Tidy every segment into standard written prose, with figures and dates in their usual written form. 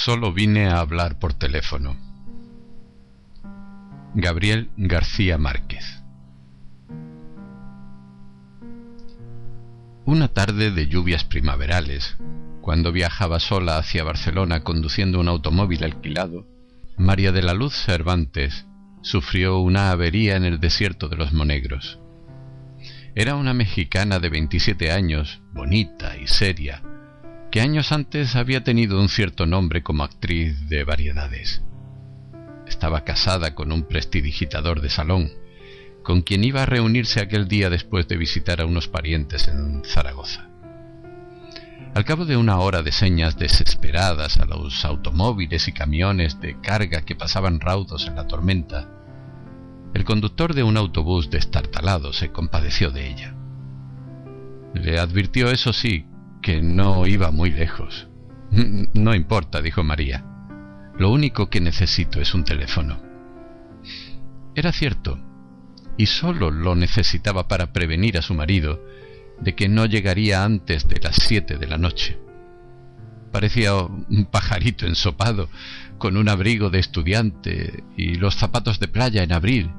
Solo vine a hablar por teléfono. Gabriel García Márquez. Una tarde de lluvias primaverales, cuando viajaba sola hacia Barcelona conduciendo un automóvil alquilado, María de la Luz Cervantes sufrió una avería en el desierto de los Monegros. Era una mexicana de 27 años, bonita y seria, que años antes había tenido un cierto nombre como actriz de variedades. Estaba casada con un prestidigitador de salón, con quien iba a reunirse aquel día después de visitar a unos parientes en Zaragoza. Al cabo de una hora de señas desesperadas a los automóviles y camiones de carga que pasaban raudos en la tormenta, el conductor de un autobús destartalado se compadeció de ella. Le advirtió, eso sí, que no iba muy lejos. No importa, dijo María. Lo único que necesito es un teléfono. Era cierto, y solo lo necesitaba para prevenir a su marido de que no llegaría antes de las 7 de la noche. Parecía un pajarito ensopado, con un abrigo de estudiante y los zapatos de playa en abril,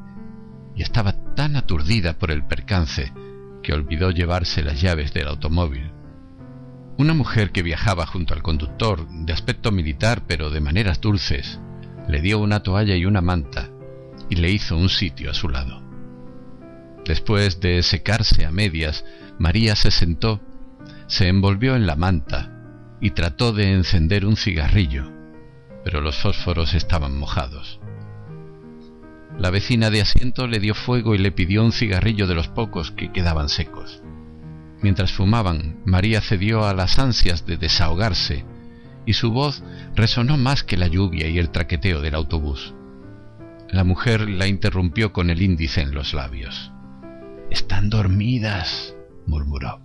y estaba tan aturdida por el percance que olvidó llevarse las llaves del automóvil. Una mujer que viajaba junto al conductor, de aspecto militar pero de maneras dulces, le dio una toalla y una manta y le hizo un sitio a su lado. Después de secarse a medias, María se sentó, se envolvió en la manta y trató de encender un cigarrillo, pero los fósforos estaban mojados. La vecina de asiento le dio fuego y le pidió un cigarrillo de los pocos que quedaban secos. Mientras fumaban, María cedió a las ansias de desahogarse, y su voz resonó más que la lluvia y el traqueteo del autobús. La mujer la interrumpió con el índice en los labios. «Están dormidas», murmuró.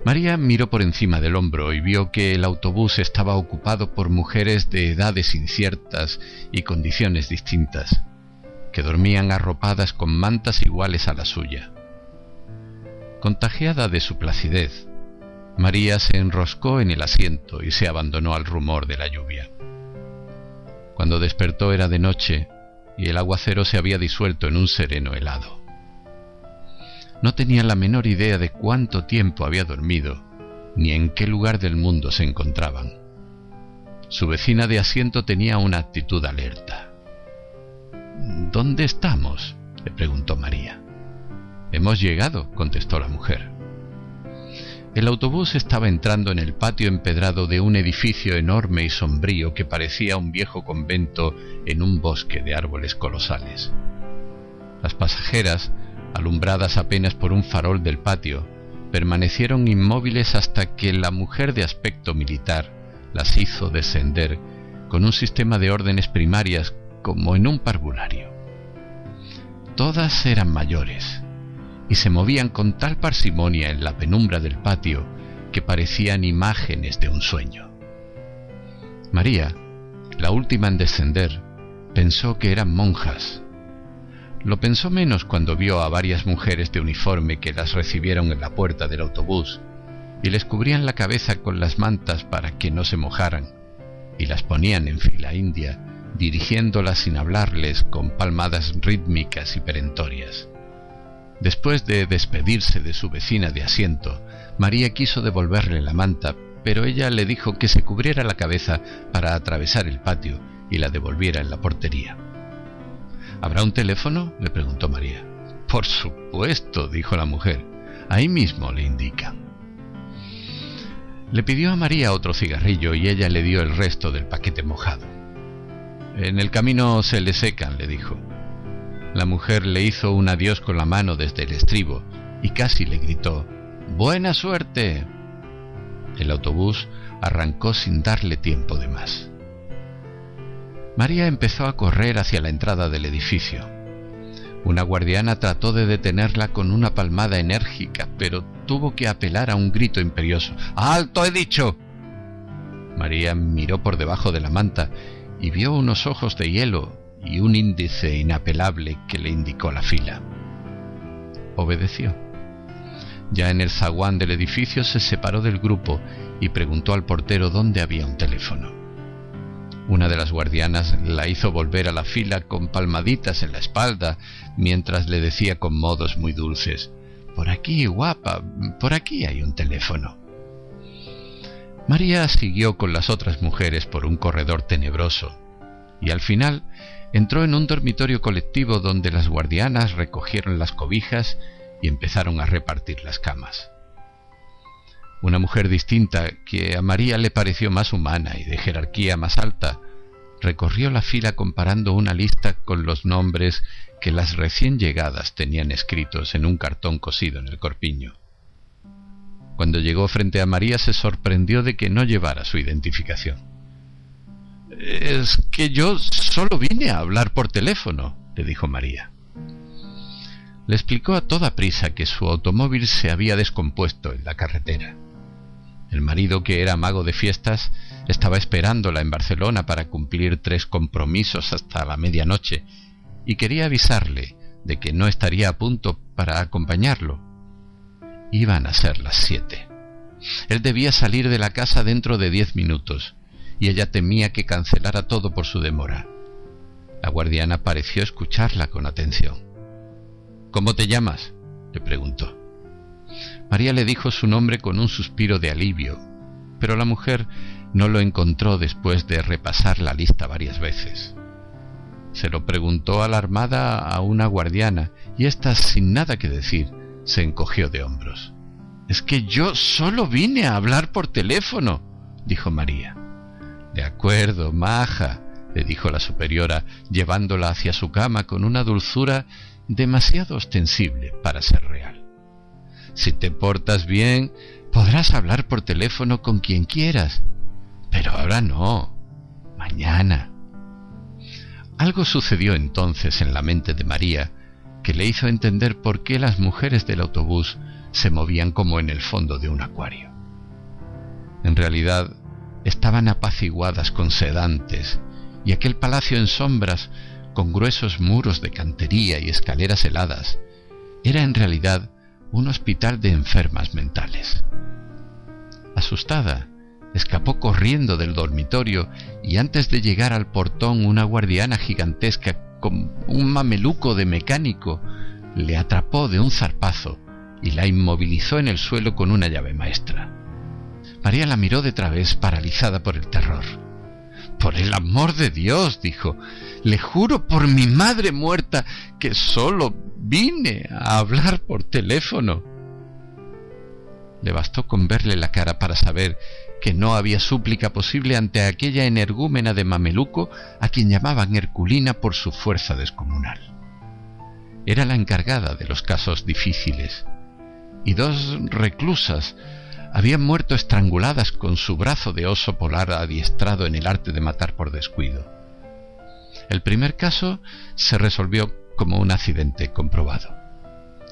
María miró por encima del hombro y vio que el autobús estaba ocupado por mujeres de edades inciertas y condiciones distintas, que dormían arropadas con mantas iguales a la suya. Contagiada de su placidez, María se enroscó en el asiento y se abandonó al rumor de la lluvia. Cuando despertó era de noche y el aguacero se había disuelto en un sereno helado. No tenía la menor idea de cuánto tiempo había dormido, ni en qué lugar del mundo se encontraban. Su vecina de asiento tenía una actitud alerta. «¿Dónde estamos?», le preguntó María. «Hemos llegado», contestó la mujer. El autobús estaba entrando en el patio empedrado de un edificio enorme y sombrío que parecía un viejo convento en un bosque de árboles colosales. Las pasajeras, alumbradas apenas por un farol del patio, permanecieron inmóviles hasta que la mujer de aspecto militar las hizo descender con un sistema de órdenes primarias como en un parvulario. Todas eran mayores y se movían con tal parsimonia en la penumbra del patio que parecían imágenes de un sueño. María, la última en descender, pensó que eran monjas. Lo pensó menos cuando vio a varias mujeres de uniforme que las recibieron en la puerta del autobús y les cubrían la cabeza con las mantas para que no se mojaran y las ponían en fila india, dirigiéndolas sin hablarles con palmadas rítmicas y perentorias. Después de despedirse de su vecina de asiento, María quiso devolverle la manta, pero ella le dijo que se cubriera la cabeza para atravesar el patio y la devolviera en la portería. «¿Habrá un teléfono?», le preguntó María. «Por supuesto», dijo la mujer. «Ahí mismo le indican». Le pidió a María otro cigarrillo y ella le dio el resto del paquete mojado. «En el camino se le secan», le dijo. La mujer le hizo un adiós con la mano desde el estribo y casi le gritó: «¡Buena suerte!». El autobús arrancó sin darle tiempo de más. María empezó a correr hacia la entrada del edificio. Una guardiana trató de detenerla con una palmada enérgica, pero tuvo que apelar a un grito imperioso. «¡Alto, he dicho!». María miró por debajo de la manta y vio unos ojos de hielo y un índice inapelable que le indicó la fila. Obedeció. Ya en el zaguán del edificio se separó del grupo y preguntó al portero dónde había un teléfono. Una de las guardianas la hizo volver a la fila con palmaditas en la espalda, mientras le decía con modos muy dulces: «Por aquí, guapa, por aquí hay un teléfono». María siguió con las otras mujeres por un corredor tenebroso, y al final entró en un dormitorio colectivo donde las guardianas recogieron las cobijas y empezaron a repartir las camas. Una mujer distinta, que a María le pareció más humana y de jerarquía más alta, recorrió la fila comparando una lista con los nombres que las recién llegadas tenían escritos en un cartón cosido en el corpiño. Cuando llegó frente a María se sorprendió de que no llevara su identificación. «Es que yo solo vine a hablar por teléfono», le dijo María. Le explicó a toda prisa que su automóvil se había descompuesto en la carretera. El marido, que era mago de fiestas, estaba esperándola en Barcelona para cumplir 3 compromisos hasta la medianoche y quería avisarle de que no estaría a punto para acompañarlo. Iban a ser las 7. Él debía salir de la casa dentro de 10 minutos y ella temía que cancelara todo por su demora. La guardiana pareció escucharla con atención. «¿Cómo te llamas?», le preguntó. María le dijo su nombre con un suspiro de alivio, pero la mujer no lo encontró después de repasar la lista varias veces. Se lo preguntó alarmada a una guardiana, y ésta, sin nada que decir, se encogió de hombros. «Es que yo solo vine a hablar por teléfono», dijo María. «De acuerdo, maja», le dijo la superiora, llevándola hacia su cama con una dulzura demasiado ostensible para ser real. «Si te portas bien, podrás hablar por teléfono con quien quieras, pero ahora no, mañana». Algo sucedió entonces en la mente de María que le hizo entender por qué las mujeres del autobús se movían como en el fondo de un acuario. En realidad, estaban apaciguadas con sedantes, y aquel palacio en sombras, con gruesos muros de cantería y escaleras heladas, era en realidad un hospital de enfermas mentales. Asustada, escapó corriendo del dormitorio y antes de llegar al portón una guardiana gigantesca con un mameluco de mecánico le atrapó de un zarpazo y la inmovilizó en el suelo con una llave maestra. María la miró de través, paralizada por el terror. «Por el amor de Dios», dijo, «le juro por mi madre muerta que solo vine a hablar por teléfono». Le bastó con verle la cara para saber que no había súplica posible ante aquella energúmena de mameluco a quien llamaban Herculina por su fuerza descomunal. Era la encargada de los casos difíciles, y 2 reclusas habían muerto estranguladas con su brazo de oso polar adiestrado en el arte de matar por descuido. El primer caso se resolvió como un accidente comprobado.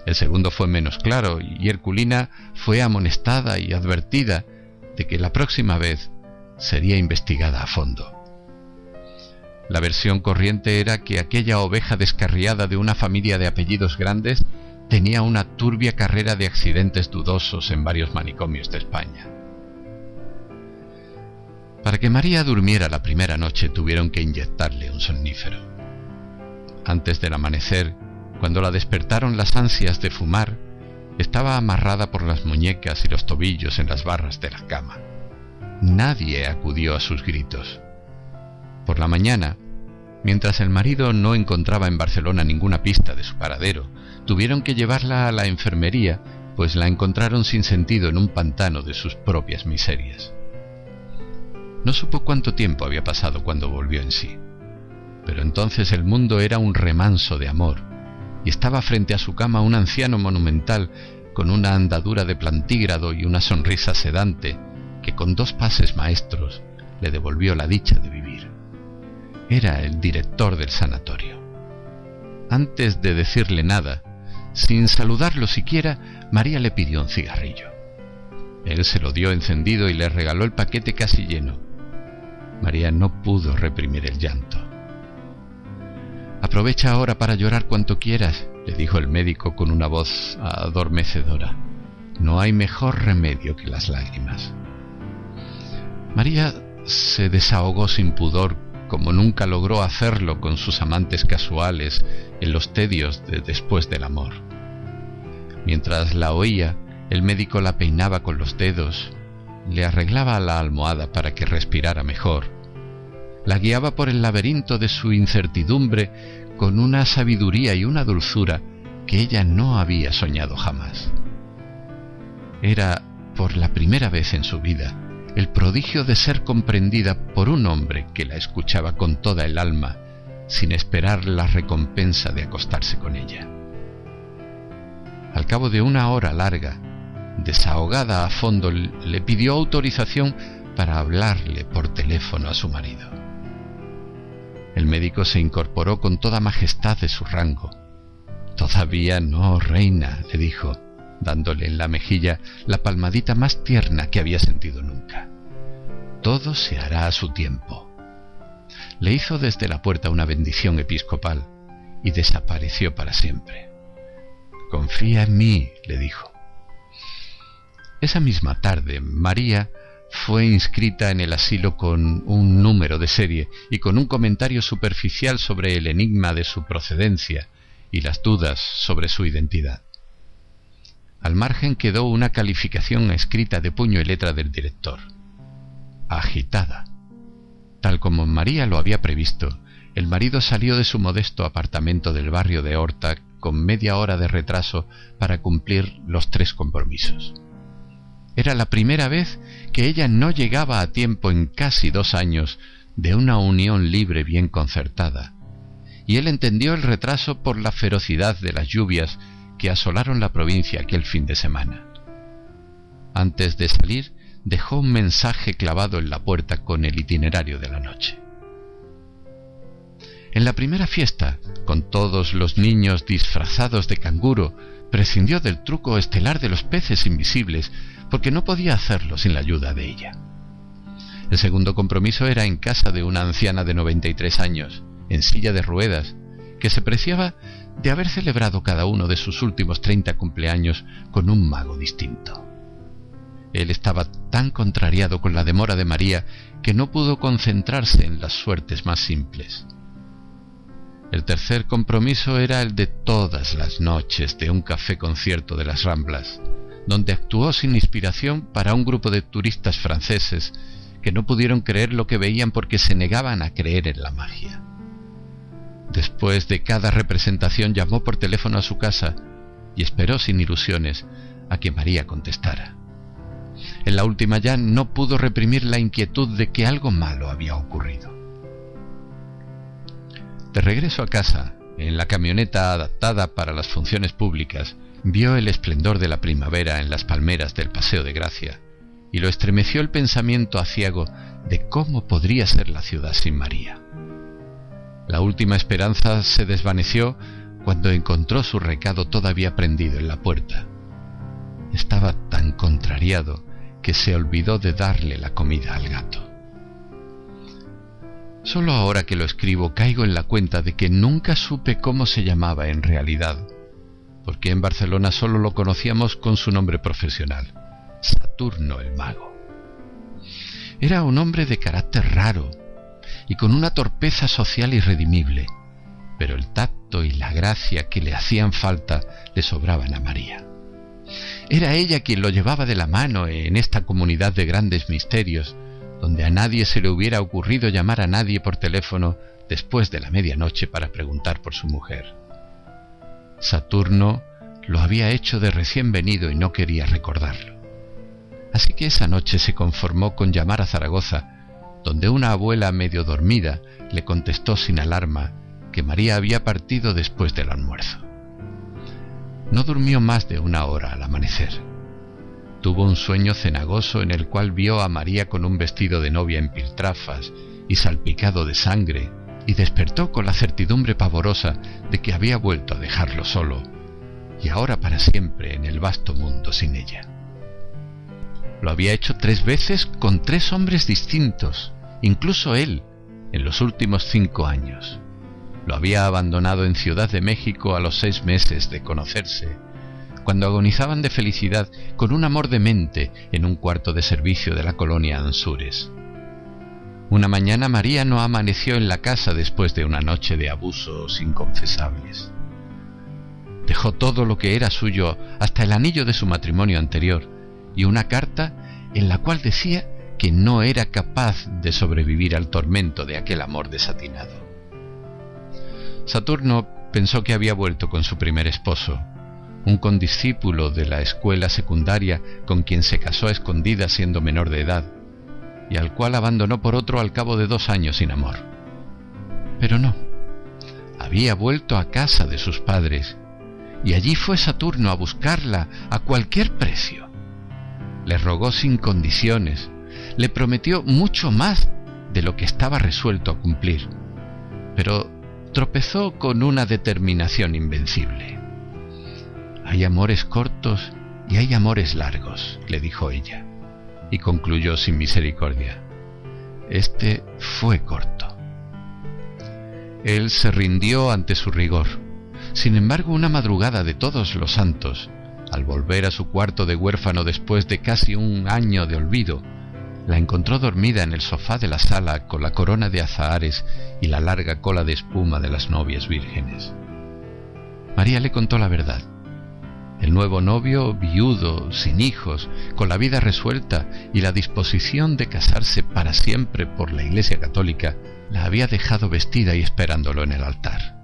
El segundo fue menos claro y Herculina fue amonestada y advertida de que la próxima vez sería investigada a fondo. La versión corriente era que aquella oveja descarriada de una familia de apellidos grandes tenía una turbia carrera de accidentes dudosos en varios manicomios de España. Para que María durmiera la primera noche tuvieron que inyectarle un somnífero. Antes del amanecer, cuando la despertaron las ansias de fumar, estaba amarrada por las muñecas y los tobillos en las barras de la cama. Nadie acudió a sus gritos. Por la mañana, mientras el marido no encontraba en Barcelona ninguna pista de su paradero, tuvieron que llevarla a la enfermería, pues la encontraron sin sentido en un pantano de sus propias miserias. No supo cuánto tiempo había pasado cuando volvió en sí, pero entonces el mundo era un remanso de amor, y estaba frente a su cama un anciano monumental con una andadura de plantígrado y una sonrisa sedante que con 2 pases maestros le devolvió la dicha de vivir. Era el director del sanatorio. Antes de decirle nada, sin saludarlo siquiera, María le pidió un cigarrillo. Él se lo dio encendido y le regaló el paquete casi lleno. María no pudo reprimir el llanto. «Aprovecha ahora para llorar cuanto quieras», le dijo el médico con una voz adormecedora. «No hay mejor remedio que las lágrimas». María se desahogó sin pudor como nunca logró hacerlo con sus amantes casuales en los tedios de después del amor. Mientras la oía, el médico la peinaba con los dedos, le arreglaba la almohada para que respirara mejor, la guiaba por el laberinto de su incertidumbre con una sabiduría y una dulzura que ella no había soñado jamás. Era, por la primera vez en su vida, el prodigio de ser comprendida por un hombre que la escuchaba con toda el alma, sin esperar la recompensa de acostarse con ella. Al cabo de una hora larga, desahogada a fondo, le pidió autorización para hablarle por teléfono a su marido. El médico se incorporó con toda majestad de su rango. «Todavía no, reina», le dijo, dándole en la mejilla la palmadita más tierna que había sentido nunca. «Todo se hará a su tiempo». Le hizo desde la puerta una bendición episcopal y desapareció para siempre. «Confía en mí», le dijo. Esa misma tarde, María fue inscrita en el asilo con un número de serie y con un comentario superficial sobre el enigma de su procedencia y las dudas sobre su identidad. Al margen quedó una calificación escrita de puño y letra del director: agitada. Tal como María lo había previsto, el marido salió de su modesto apartamento del barrio de Horta con media hora de retraso para cumplir los 3 compromisos. Era la primera vez que ella no llegaba a tiempo en casi 2 años de una unión libre bien concertada, y él entendió el retraso por la ferocidad de las lluvias que asolaron la provincia aquel fin de semana. Antes de salir, dejó un mensaje clavado en la puerta con el itinerario de la noche. En la primera fiesta, con todos los niños disfrazados de canguro, prescindió del truco estelar de los peces invisibles, porque no podía hacerlo sin la ayuda de ella. El segundo compromiso era en casa de una anciana de 93 años, en silla de ruedas, que se preciaba de haber celebrado cada uno de sus últimos 30 cumpleaños con un mago distinto. Él estaba tan contrariado con la demora de María que no pudo concentrarse en las suertes más simples. El tercer compromiso era el de todas las noches de un café concierto de las Ramblas, donde actuó sin inspiración para un grupo de turistas franceses que no pudieron creer lo que veían porque se negaban a creer en la magia. Después de cada representación llamó por teléfono a su casa y esperó sin ilusiones a que María contestara. En la última ya no pudo reprimir la inquietud de que algo malo había ocurrido. De regreso a casa, en la camioneta adaptada para las funciones públicas, vio el esplendor de la primavera en las palmeras del Paseo de Gracia y lo estremeció el pensamiento aciago de cómo podría ser la ciudad sin María. La última esperanza se desvaneció cuando encontró su recado todavía prendido en la puerta. Estaba tan contrariado que se olvidó de darle la comida al gato. Solo ahora que lo escribo caigo en la cuenta de que nunca supe cómo se llamaba en realidad, porque en Barcelona solo lo conocíamos con su nombre profesional, Saturno el Mago. Era un hombre de carácter raro y con una torpeza social irredimible, pero el tacto y la gracia que le hacían falta le sobraban a María. Era ella quien lo llevaba de la mano en esta comunidad de grandes misterios, donde a nadie se le hubiera ocurrido llamar a nadie por teléfono después de la medianoche para preguntar por su mujer. Saturno lo había hecho de recién venido y no quería recordarlo. Así que esa noche se conformó con llamar a Zaragoza, donde una abuela medio dormida le contestó sin alarma que María había partido después del almuerzo. No durmió más de 1 hora al amanecer. Tuvo un sueño cenagoso en el cual vio a María con un vestido de novia en piltrafas y salpicado de sangre, y despertó con la certidumbre pavorosa de que había vuelto a dejarlo solo, y ahora para siempre en el vasto mundo sin ella. Lo había hecho 3 veces con 3 hombres distintos, incluso él, en los últimos 5 años. Lo había abandonado en Ciudad de México a los 6 meses de conocerse, cuando agonizaban de felicidad con un amor demente en un cuarto de servicio de la colonia Ansures. Una mañana María no amaneció en la casa después de una noche de abusos inconfesables. Dejó todo lo que era suyo, hasta el anillo de su matrimonio anterior, y una carta en la cual decía que no era capaz de sobrevivir al tormento de aquel amor desatinado. Saturno pensó que había vuelto con su primer esposo, un condiscípulo de la escuela secundaria con quien se casó a escondidas siendo menor de edad, y al cual abandonó por otro al cabo de 2 años sin amor. Pero no, había vuelto a casa de sus padres, y allí fue Saturno a buscarla a cualquier precio. Le rogó sin condiciones, le prometió mucho más de lo que estaba resuelto a cumplir, pero tropezó con una determinación invencible. «Hay amores cortos y hay amores largos», le dijo ella, y concluyó sin misericordia: «Este fue corto». Él se rindió ante su rigor. Sin embargo, una madrugada de Todos los Santos, al volver a su cuarto de huérfano después de casi 1 año de olvido, la encontró dormida en el sofá de la sala con la corona de azahares y la larga cola de espuma de las novias vírgenes. María le contó la verdad. El nuevo novio, viudo, sin hijos, con la vida resuelta y la disposición de casarse para siempre por la Iglesia Católica, la había dejado vestida y esperándolo en el altar.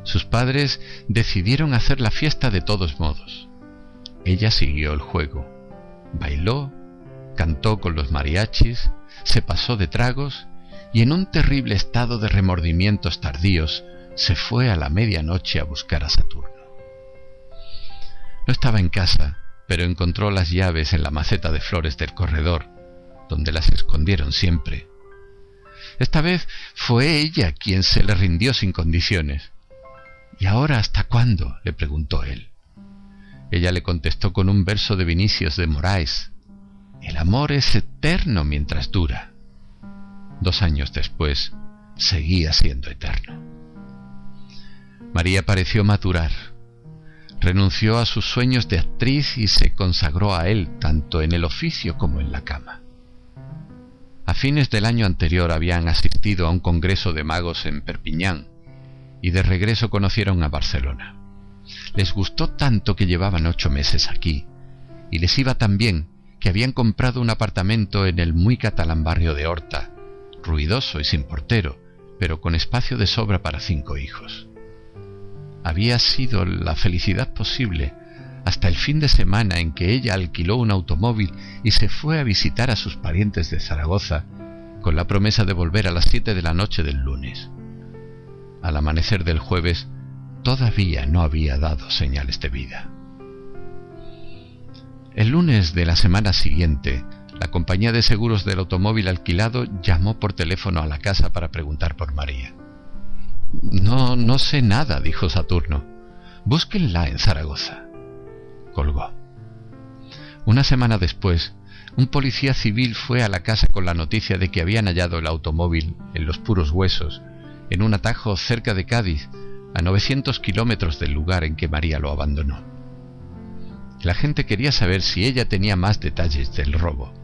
Sus padres decidieron hacer la fiesta de todos modos. Ella siguió el juego. Bailó, cantó con los mariachis, se pasó de tragos y en un terrible estado de remordimientos tardíos se fue a la medianoche a buscar a Saturno. No estaba en casa, pero encontró las llaves en la maceta de flores del corredor, donde las escondieron siempre. Esta vez fue ella quien se le rindió sin condiciones. «¿Y ahora hasta cuándo?», le preguntó él. Ella le contestó con un verso de Vinicius de Moraes: «El amor es eterno mientras dura». 2 años después, seguía siendo eterno. María pareció madurar. Renunció a sus sueños de actriz y se consagró a él, tanto en el oficio como en la cama. A fines del año anterior habían asistido a un congreso de magos en Perpiñán, y de regreso conocieron a Barcelona. Les gustó tanto que llevaban 8 meses aquí, y les iba tan bien que habían comprado un apartamento en el muy catalán barrio de Horta, ruidoso y sin portero, pero con espacio de sobra para 5 hijos. Había sido la felicidad posible hasta el fin de semana en que ella alquiló un automóvil y se fue a visitar a sus parientes de Zaragoza, con la promesa de volver a las 7 de la noche del lunes. Al amanecer del jueves, todavía no había dado señales de vida. El lunes de la semana siguiente, la compañía de seguros del automóvil alquilado llamó por teléfono a la casa para preguntar por María. No sé nada», dijo Saturno. «Búsquenla en Zaragoza». Colgó. Una semana después, un policía civil fue a la casa con la noticia de que habían hallado el automóvil en Los Puros Huesos, en un atajo cerca de Cádiz, a 900 kilómetros del lugar en que María lo abandonó. La gente quería saber si ella tenía más detalles del robo.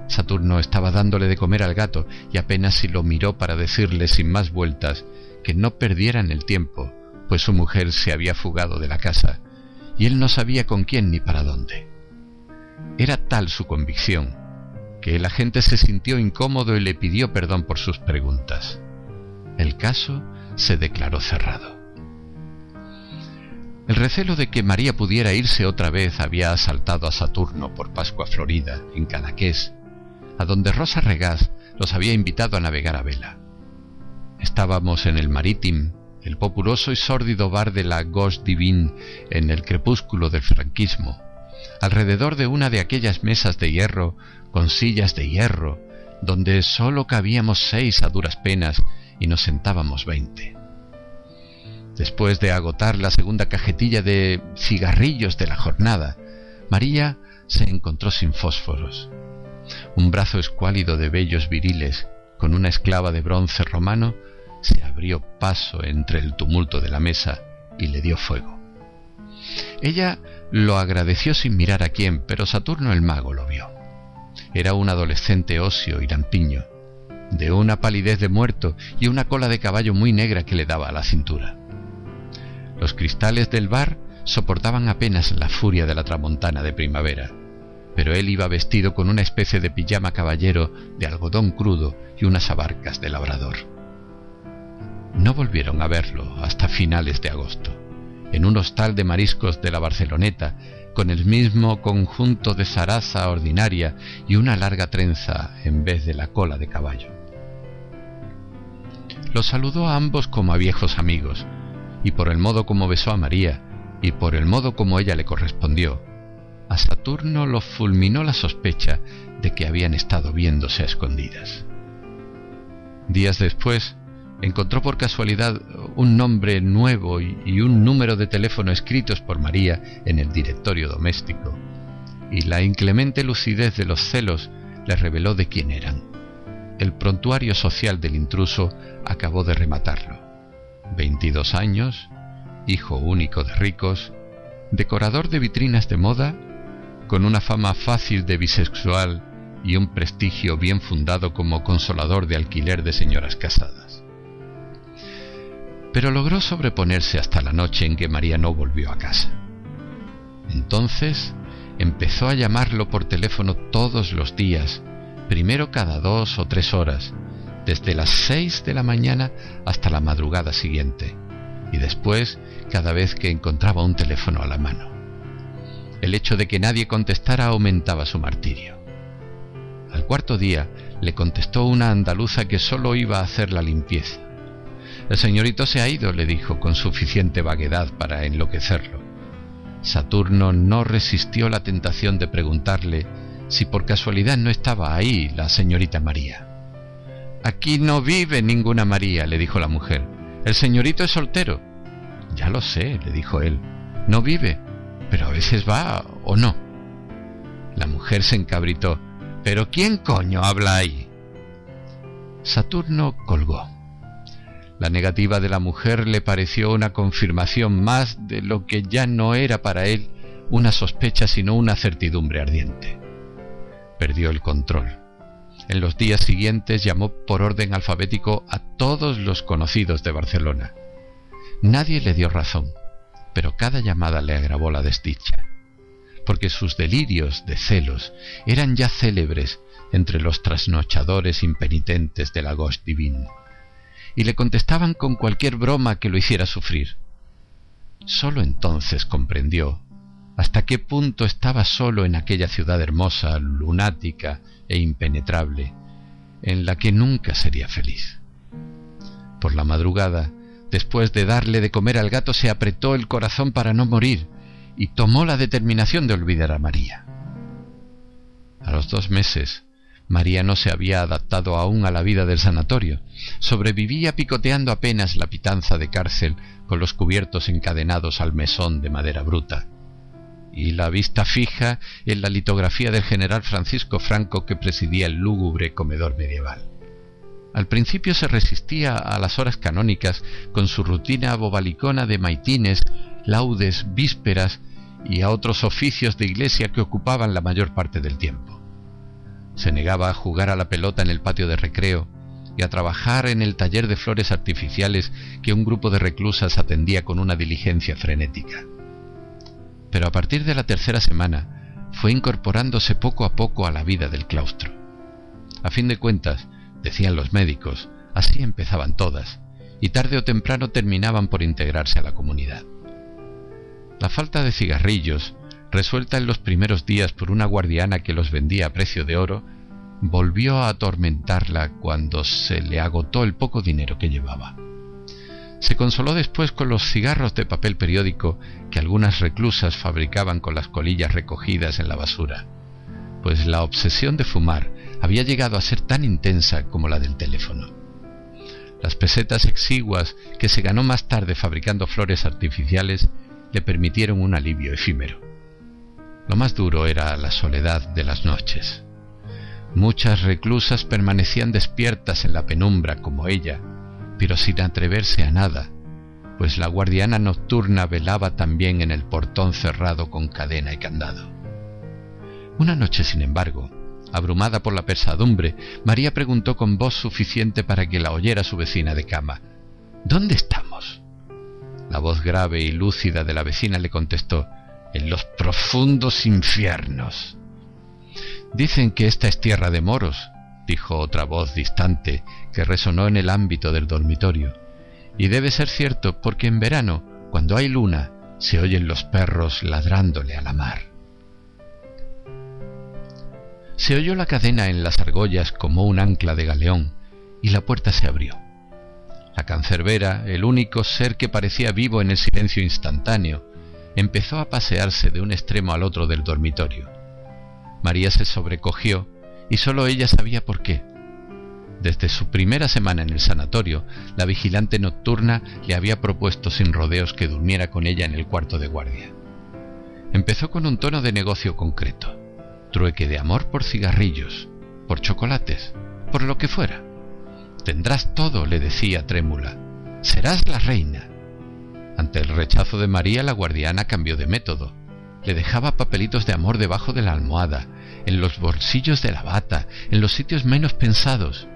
Saturno estaba dándole de comer al gato y apenas si lo miró para decirle sin más vueltas que no perdieran el tiempo, pues su mujer se había fugado de la casa y él no sabía con quién ni para dónde. Era tal su convicción que el agente se sintió incómodo y le pidió perdón por sus preguntas. El caso se declaró cerrado. El recelo de que María pudiera irse otra vez había asaltado a Saturno por Pascua Florida, en Cadaqués, a donde Rosa Regás los había invitado a navegar a vela. Estábamos en el Marítim, el populoso y sórdido bar de la Gauche Divine, en el crepúsculo del franquismo, alrededor de una de aquellas mesas de hierro, con sillas de hierro, donde sólo cabíamos 6 a duras penas y nos sentábamos 20. Después de agotar la segunda cajetilla de cigarrillos de la jornada, María se encontró sin fósforos. Un brazo escuálido de vellos viriles, con una esclava de bronce romano, se abrió paso entre el tumulto de la mesa y le dio fuego. Ella lo agradeció sin mirar a quién, pero Saturno el mago lo vio. Era un adolescente óseo y lampiño, de una palidez de muerto y una cola de caballo muy negra que le daba a la cintura. Los cristales del bar soportaban apenas la furia de la tramontana de primavera, pero él iba vestido con una especie de pijama caballero de algodón crudo y unas abarcas de labrador. No volvieron a verlo hasta finales de agosto, en un hostal de mariscos de la Barceloneta, con el mismo conjunto de zaraza ordinaria y una larga trenza en vez de la cola de caballo. Los saludó a ambos como a viejos amigos, y por el modo como besó a María, y por el modo como ella le correspondió, a Saturno lo fulminó la sospecha de que habían estado viéndose a escondidas. Días después, encontró por casualidad un nombre nuevo y un número de teléfono escritos por María en el directorio doméstico, y la inclemente lucidez de los celos le reveló de quién eran. El prontuario social del intruso acabó de rematarlo. 22 años, hijo único de ricos, decorador de vitrinas de moda, con una fama fácil de bisexual y un prestigio bien fundado como consolador de alquiler de señoras casadas. Pero logró sobreponerse hasta la noche en que María no volvió a casa. Entonces empezó a llamarlo por teléfono todos los días, primero cada 2 o 3 horas, desde las 6 de la mañana hasta la madrugada siguiente, y después cada vez que encontraba un teléfono a la mano. El hecho de que nadie contestara aumentaba su martirio. Al cuarto día le contestó una andaluza que solo iba a hacer la limpieza. «El señorito se ha ido», le dijo con suficiente vaguedad para enloquecerlo. Saturno no resistió la tentación de preguntarle si por casualidad no estaba ahí la señorita María. «Aquí no vive ninguna María», le dijo la mujer. «El señorito es soltero». «Ya lo sé», le dijo él. «No vive, pero a veces va o no». La mujer se encabritó. «¿Pero quién coño habla ahí?». Saturno colgó. La negativa de la mujer le pareció una confirmación más de lo que ya no era para él una sospecha sino una certidumbre ardiente. Perdió el control. En los días siguientes llamó por orden alfabético a todos los conocidos de Barcelona. Nadie le dio razón, pero cada llamada le agravó la desdicha, porque sus delirios de celos eran ya célebres entre los trasnochadores impenitentes de la gauche divine, y le contestaban con cualquier broma que lo hiciera sufrir. Solo entonces comprendió hasta qué punto estaba solo en aquella ciudad hermosa, lunática e impenetrable, en la que nunca sería feliz. Por la madrugada, después de darle de comer al gato, se apretó el corazón para no morir y tomó la determinación de olvidar a María. A los 2 meses, María no se había adaptado aún a la vida del sanatorio. Sobrevivía picoteando apenas la pitanza de cárcel con los cubiertos encadenados al mesón de madera bruta, y la vista fija en la litografía del general Francisco Franco que presidía el lúgubre comedor medieval. Al principio se resistía a las horas canónicas con su rutina bobalicona de maitines, laudes, vísperas y a otros oficios de iglesia que ocupaban la mayor parte del tiempo. Se negaba a jugar a la pelota en el patio de recreo y a trabajar en el taller de flores artificiales que un grupo de reclusas atendía con una diligencia frenética. Pero a partir de la 3ª semana fue incorporándose poco a poco a la vida del claustro. A fin de cuentas, decían los médicos, así empezaban todas, y tarde o temprano terminaban por integrarse a la comunidad. La falta de cigarrillos, resuelta en los primeros días por una guardiana que los vendía a precio de oro, volvió a atormentarla cuando se le agotó el poco dinero que llevaba. Se consoló después con los cigarros de papel periódico que algunas reclusas fabricaban con las colillas recogidas en la basura, pues la obsesión de fumar había llegado a ser tan intensa como la del teléfono. Las pesetas exiguas que se ganó más tarde fabricando flores artificiales le permitieron un alivio efímero. Lo más duro era la soledad de las noches. Muchas reclusas permanecían despiertas en la penumbra como ella, pero sin atreverse a nada, pues la guardiana nocturna velaba también en el portón cerrado con cadena y candado. Una noche, sin embargo, Abrumada por la pesadumbre, María preguntó con voz suficiente para que la oyera su vecina de cama: ¿Dónde estamos? La voz grave y lúcida de la vecina le contestó: en los profundos infiernos. Dicen que esta es tierra de moros, dijo otra voz distante que resonó en el ámbito del dormitorio. Y debe ser cierto, porque en verano, cuando hay luna, se oyen los perros ladrándole a la mar. Se oyó la cadena en las argollas como un ancla de galeón, y la puerta se abrió. La cancerbera, el único ser que parecía vivo en el silencio instantáneo, empezó a pasearse de un extremo al otro del dormitorio. María se sobrecogió, y sólo ella sabía por qué. Desde su primera semana en el sanatorio, la vigilante nocturna le había propuesto sin rodeos que durmiera con ella en el cuarto de guardia. Empezó con un tono de negocio concreto: trueque de amor por cigarrillos, por chocolates, por lo que fuera. Tendrás todo, le decía trémula. Serás la reina. Ante el rechazo de María, la guardiana cambió de método. Le dejaba papelitos de amor debajo de la almohada, en los bolsillos de la bata, en los sitios menos pensados.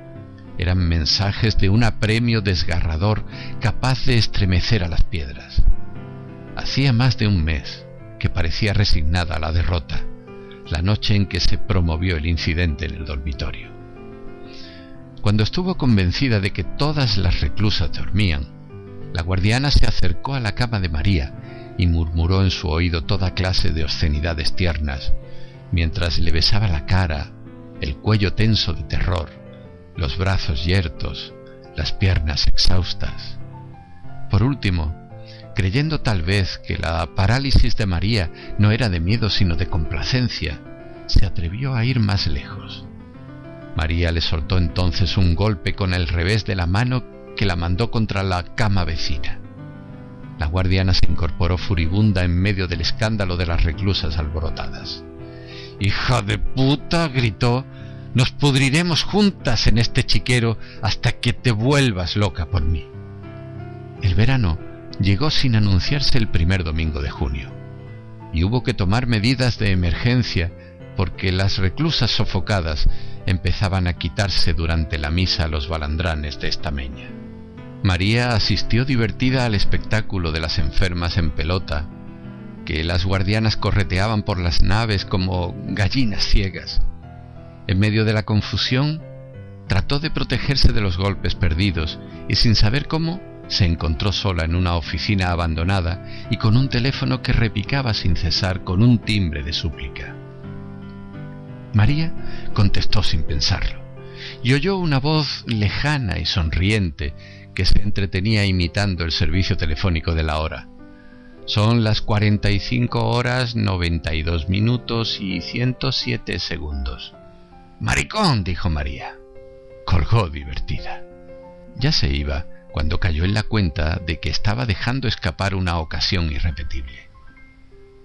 Eran mensajes de un apremio desgarrador capaz de estremecer a las piedras. Hacía más de un mes que parecía resignada a la derrota, la noche en que se promovió el incidente en el dormitorio. Cuando estuvo convencida de que todas las reclusas dormían, la guardiana se acercó a la cama de María y murmuró en su oído toda clase de obscenidades tiernas, mientras le besaba la cara, el cuello tenso de terror, los brazos yertos, las piernas exhaustas. Por último, creyendo tal vez que la parálisis de María no era de miedo sino de complacencia, se atrevió a ir más lejos. María le soltó entonces un golpe con el revés de la mano que la mandó contra la cama vecina. La guardiana se incorporó furibunda en medio del escándalo de las reclusas alborotadas. «¡Hija de puta!», gritó, «nos pudriremos juntas en este chiquero hasta que te vuelvas loca por mí». El verano llegó sin anunciarse el primer domingo de junio, y hubo que tomar medidas de emergencia porque las reclusas sofocadas empezaban a quitarse durante la misa los balandranes de estameña. María asistió divertida al espectáculo de las enfermas en pelota, que las guardianas correteaban por las naves como gallinas ciegas. En medio de la confusión, trató de protegerse de los golpes perdidos y, sin saber cómo, se encontró sola en una oficina abandonada y con un teléfono que repicaba sin cesar con un timbre de súplica. María contestó sin pensarlo, y oyó una voz lejana y sonriente que se entretenía imitando el servicio telefónico de la hora. «Son las 45 horas, 92 minutos y 107 segundos. «¡Maricón!», dijo María. Colgó divertida. Ya se iba cuando cayó en la cuenta de que estaba dejando escapar una ocasión irrepetible.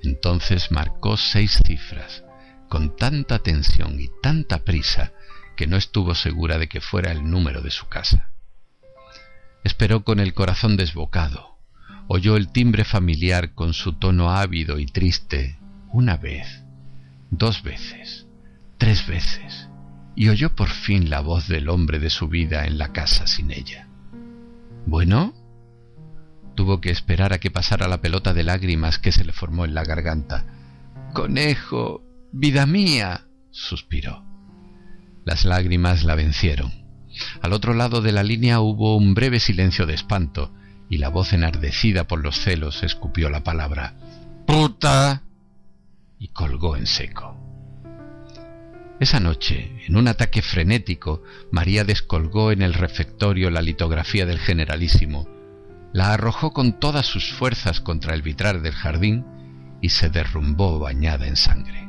Entonces marcó 6 cifras, con tanta tensión y tanta prisa que no estuvo segura de que fuera el número de su casa. Esperó con el corazón desbocado. Oyó el timbre familiar con su tono ávido y triste, una vez, 2 veces, 3 veces, y oyó por fin la voz del hombre de su vida en la casa sin ella. «¿Bueno?». Tuvo que esperar a que pasara la pelota de lágrimas que se le formó en la garganta. «Conejo, vida mía», suspiró. Las lágrimas la vencieron. Al otro lado de la línea hubo un breve silencio de espanto, y la voz enardecida por los celos escupió la palabra «¡Puta!» y colgó en seco. Esa noche, en un ataque frenético, María descolgó en el refectorio la litografía del Generalísimo, la arrojó con todas sus fuerzas contra el vitral del jardín y se derrumbó bañada en sangre.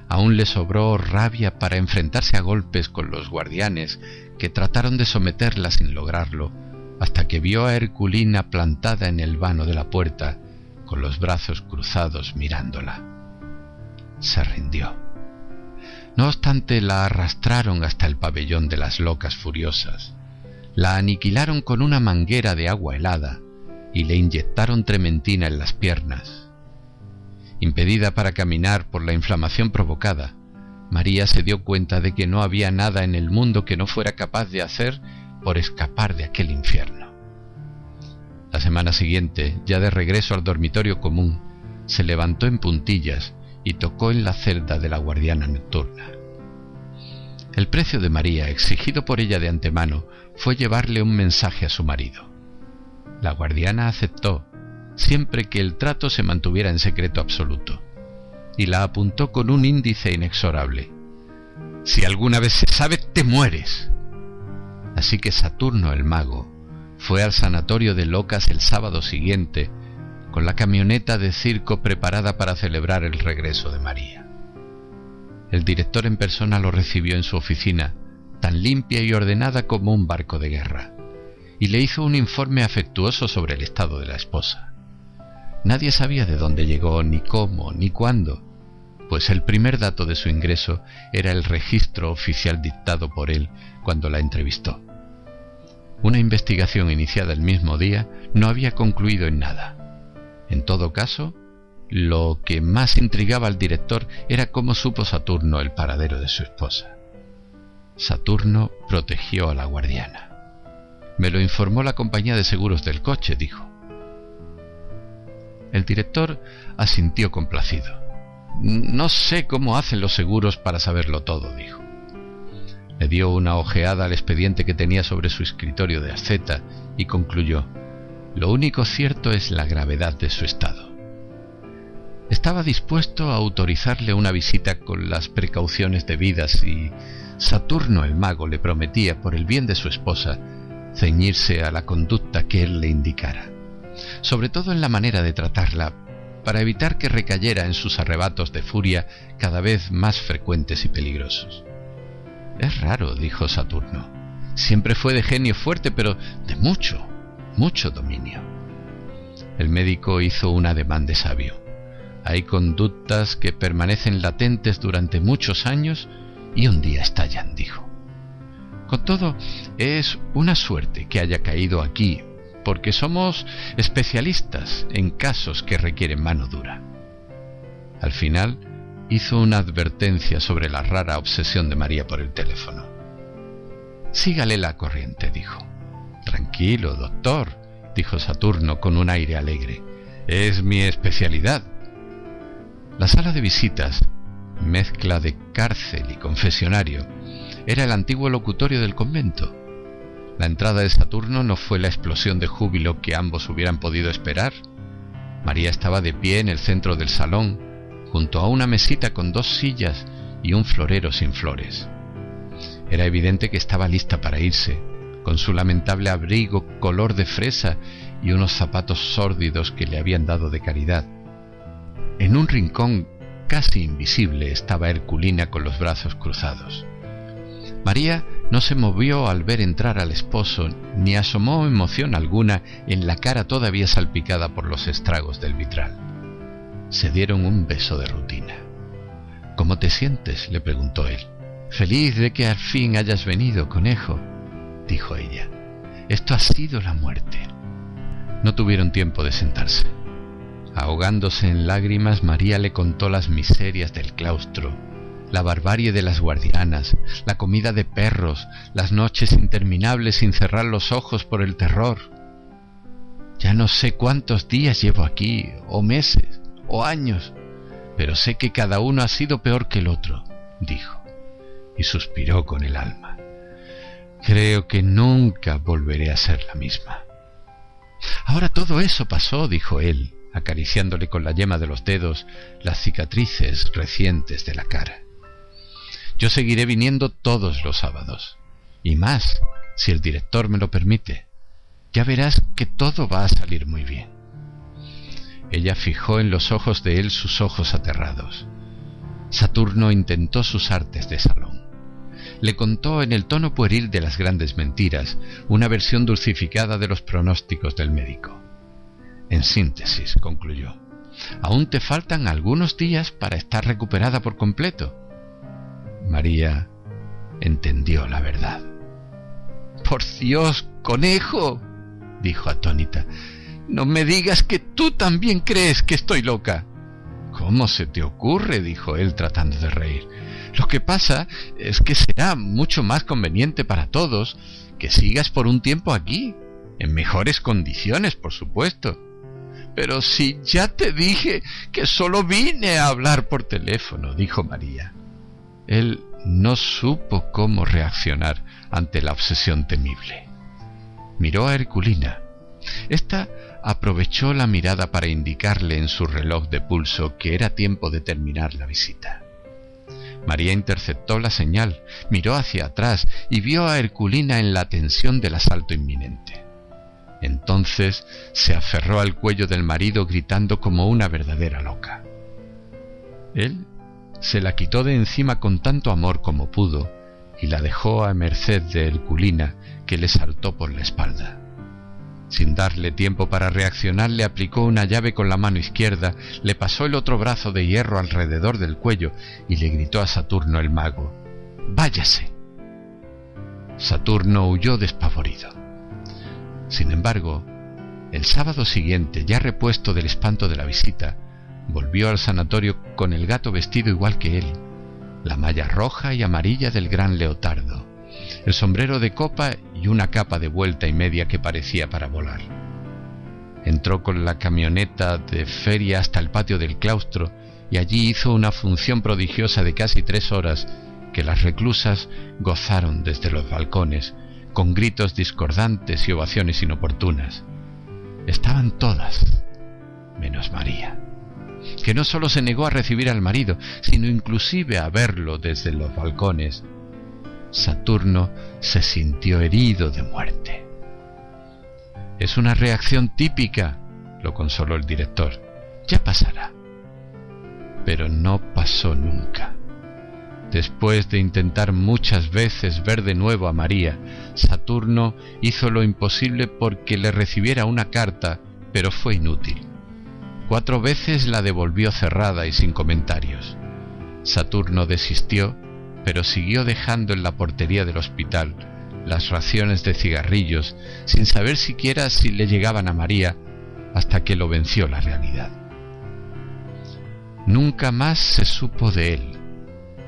Aún le sobró rabia para enfrentarse a golpes con los guardianes que trataron de someterla sin lograrlo, hasta que vio a Herculina plantada en el vano de la puerta, con los brazos cruzados mirándola. Se rindió. No obstante, la arrastraron hasta el pabellón de las locas furiosas, la aniquilaron con una manguera de agua helada y le inyectaron trementina en las piernas. Impedida para caminar por la inflamación provocada, María se dio cuenta de que no había nada en el mundo que no fuera capaz de hacer por escapar de aquel infierno. La semana siguiente, ya de regreso al dormitorio común, se levantó en puntillas y tocó en la celda de la guardiana nocturna. El precio de María, exigido por ella de antemano, fue llevarle un mensaje a su marido. La guardiana aceptó, siempre que el trato se mantuviera en secreto absoluto, y la apuntó con un índice inexorable. «Si alguna vez se sabe, te mueres». Así que Saturno el mago fue al sanatorio de locas el sábado siguiente, con la camioneta de circo preparada para celebrar el regreso de María. El director en persona lo recibió en su oficina, tan limpia y ordenada como un barco de guerra, y le hizo un informe afectuoso sobre el estado de la esposa. Nadie sabía de dónde llegó, ni cómo, ni cuándo, pues el primer dato de su ingreso era el registro oficial dictado por él cuando la entrevistó. Una investigación iniciada el mismo día no había concluido en nada. En todo caso, lo que más intrigaba al director era cómo supo Saturno el paradero de su esposa. Saturno protegió a la guardiana. «Me lo informó la compañía de seguros del coche», dijo. El director asintió complacido. «No sé cómo hacen los seguros para saberlo todo», dijo. Le dio una ojeada al expediente que tenía sobre su escritorio de asceta y concluyó: «Lo único cierto es la gravedad de su estado». Estaba dispuesto a autorizarle una visita con las precauciones debidas y Saturno el mago le prometía, por el bien de su esposa, ceñirse a la conducta que él le indicara, sobre todo en la manera de tratarla, para evitar que recayera en sus arrebatos de furia cada vez más frecuentes y peligrosos. «Es raro», dijo Saturno. «Siempre fue de genio fuerte, pero de mucho, mucho dominio». El médico hizo un ademán de sabio. «Hay conductas que permanecen latentes durante muchos años y un día estallan», dijo. «Con todo, es una suerte que haya caído aquí, porque somos especialistas en casos que requieren mano dura». Al final, hizo una advertencia sobre la rara obsesión de María por el teléfono. «Sígale la corriente», dijo. «Tranquilo, doctor», dijo Saturno con un aire alegre. «Es mi especialidad». La sala de visitas, mezcla de cárcel y confesionario, era el antiguo locutorio del convento. La entrada de Saturno no fue la explosión de júbilo que ambos hubieran podido esperar. María estaba de pie en el centro del salón, junto a una mesita con 2 sillas y un florero sin flores. Era evidente que estaba lista para irse, con su lamentable abrigo color de fresa y unos zapatos sórdidos que le habían dado de caridad. En un rincón casi invisible estaba Herculina con los brazos cruzados. María no se movió al ver entrar al esposo, ni asomó emoción alguna en la cara todavía salpicada por los estragos del vitral. Se dieron un beso de rutina. «¿Cómo te sientes?», le preguntó él. «Feliz de que al fin hayas venido, conejo», dijo ella. «Esto ha sido la muerte». No tuvieron tiempo de sentarse. Ahogándose en lágrimas, María le contó las miserias del claustro, la barbarie de las guardianas, la comida de perros, las noches interminables sin cerrar los ojos por el terror. «Ya no sé cuántos días llevo aquí, o meses, o años, pero sé que cada uno ha sido peor que el otro», dijo, y suspiró con el alma. «Creo que nunca volveré a ser la misma». «Ahora todo eso pasó», dijo él, acariciándole con la yema de los dedos las cicatrices recientes de la cara. «Yo seguiré viniendo todos los sábados, y más, si el director me lo permite. Ya verás que todo va a salir muy bien». Ella fijó en los ojos de él sus ojos aterrados. Saturno intentó sus artes de salón. Le contó en el tono pueril de las grandes mentiras una versión dulcificada de los pronósticos del médico. «En síntesis», concluyó, «aún te faltan algunos días para estar recuperada por completo». María entendió la verdad. «¡Por Dios, conejo!», dijo atónita. «No me digas que tú también crees que estoy loca». «¿Cómo se te ocurre?», dijo él tratando de reír. Lo que pasa es que será mucho más conveniente para todos que sigas por un tiempo aquí, en mejores condiciones, por supuesto. Pero si ya te dije que solo vine a hablar por teléfono, dijo María. Él no supo cómo reaccionar ante la obsesión temible. Miró a Herculina. Esta aprovechó la mirada para indicarle en su reloj de pulso que era tiempo de terminar la visita. María interceptó la señal, miró hacia atrás y vio a Herculina en la tensión del asalto inminente. Entonces se aferró al cuello del marido gritando como una verdadera loca. Él se la quitó de encima con tanto amor como pudo y la dejó a merced de Herculina, que le saltó por la espalda. Sin darle tiempo para reaccionar, le aplicó una llave con la mano izquierda, le pasó el otro brazo de hierro alrededor del cuello y le gritó a Saturno el mago: «¡Váyase!». Saturno huyó despavorido. Sin embargo, el sábado siguiente, ya repuesto del espanto de la visita, volvió al sanatorio con el gato vestido igual que él, la malla roja y amarilla del gran leotardo, el sombrero de copa y una capa de vuelta y media que parecía para volar. Entró con la camioneta de feria hasta el patio del claustro y allí hizo una función prodigiosa de casi 3 horas que las reclusas gozaron desde los balcones, con gritos discordantes y ovaciones inoportunas. Estaban todas, menos María, que no solo se negó a recibir al marido, sino inclusive a verlo desde los balcones. Saturno se sintió herido de muerte. «Es una reacción típica», lo consoló el director. «Ya pasará». Pero no pasó nunca. Después de intentar muchas veces ver de nuevo a María, Saturno hizo lo imposible porque le recibiera una carta, pero fue inútil. 4 veces la devolvió cerrada y sin comentarios. Saturno desistió, pero siguió dejando en la portería del hospital las raciones de cigarrillos, sin saber siquiera si le llegaban a María, hasta que lo venció la realidad. Nunca más se supo de él,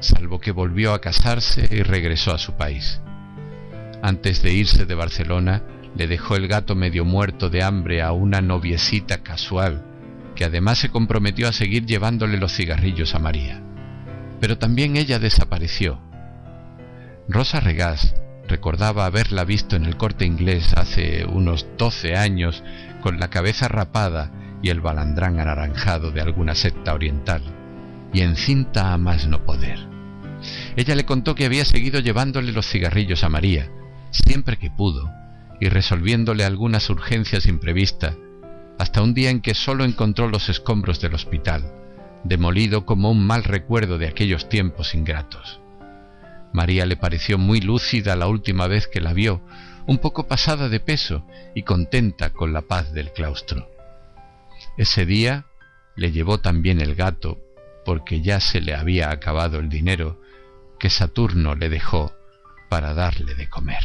salvo que volvió a casarse y regresó a su país. Antes de irse de Barcelona, le dejó el gato medio muerto de hambre a una noviecita casual, que además se comprometió a seguir llevándole los cigarrillos a María. Pero también ella desapareció. Rosa Regás recordaba haberla visto en el Corte Inglés hace unos 12 años con la cabeza rapada y el balandrán anaranjado de alguna secta oriental, y encinta a más no poder. Ella le contó que había seguido llevándole los cigarrillos a María, siempre que pudo, y resolviéndole algunas urgencias imprevistas, hasta un día en que solo encontró los escombros del hospital, demolido como un mal recuerdo de aquellos tiempos ingratos. María le pareció muy lúcida la última vez que la vio, un poco pasada de peso y contenta con la paz del claustro. Ese día le llevó también el gato, porque ya se le había acabado el dinero que Saturno le dejó para darle de comer.